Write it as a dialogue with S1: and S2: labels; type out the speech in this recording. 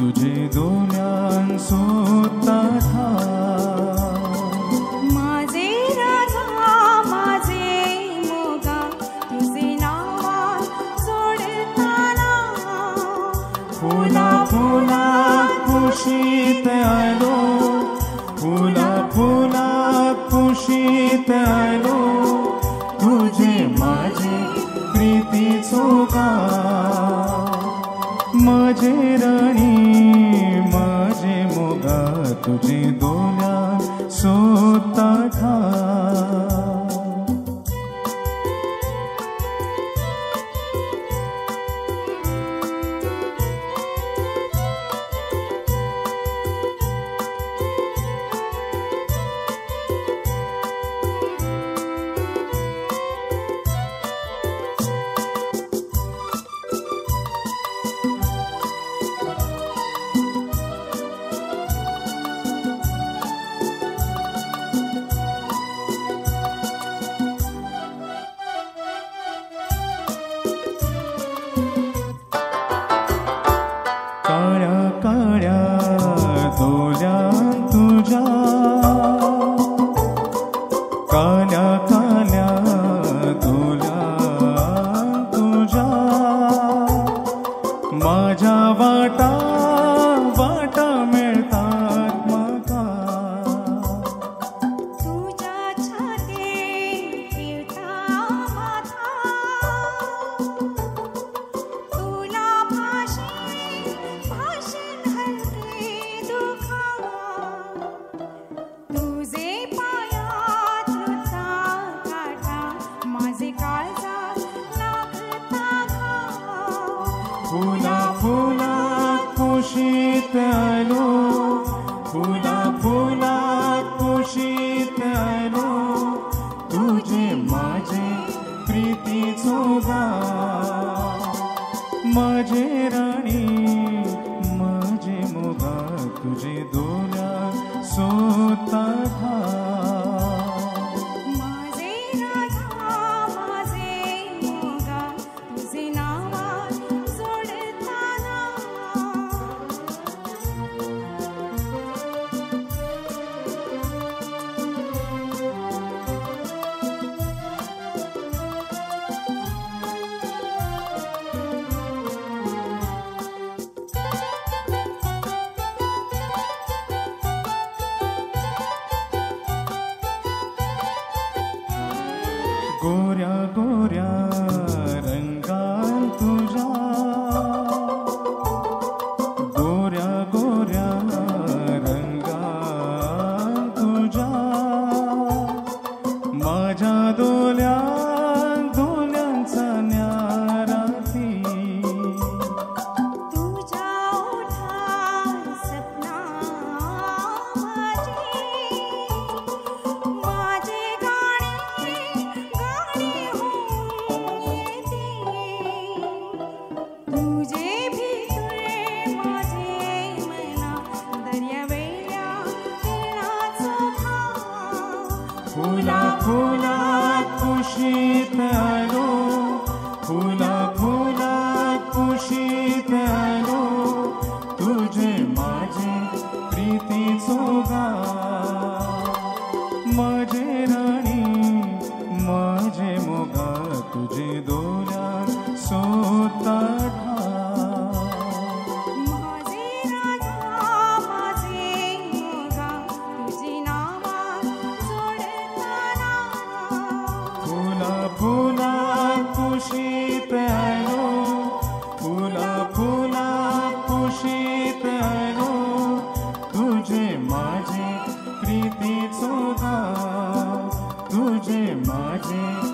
S1: तुझे दोन्यान सोता था
S2: माझे राजा माझे मोगा तुझे नावा सोडताना
S1: फुला फुला कुशीत आलो फुला फुला कुशीत आलो तुझे माझे प्रीतीचो माझे राणी माझे मोगा तुझे दोन्यान सोता था काळ्या काळ्या दोल्यान तुझ्या काल्या काल्या दोल्यान तुझ्या माझ्या वाटा वाटा मिळतात म्हाका
S2: तुझ्या छातीत फिरता माथा तुला भाषण हलके दुखा तुझे पायात काटा माझे काळजात लागता
S1: फुला फुला कुशीत आलो फुला फुला कुशीत आलो तुझे माझे प्रीतीचो माझे राणी माझे मोगा तुझे दोन्यान सोता था
S2: माझे राजा माझे मोगा तुझे नावा सोडताना
S1: गोऱ्या गोऱ्या रंगान तुझ्या गोऱ्या गोऱ्या रंगान तुझ्या माझ्या दोल्यांचा न्याराती
S2: तुझ्या ओठात सपना माझे गाणे गाणे होऊन येते तुझे भीतर माझे मना दर्या वेळ्या किरणाचो
S1: फुला फुला कुशीत आलो फुला फुला कुशीत आलो तुझे माझे प्रीतीचो माझे राणी माझे मोगा तुझे दोन्यान सोता
S2: माझे राजा माझे मोगा तुझी नावा सोडताना
S1: फुला फुला कुशीत आलो फुला फुला कुशीत आलो तुझे माझे प्रीतीचो तुझे माझे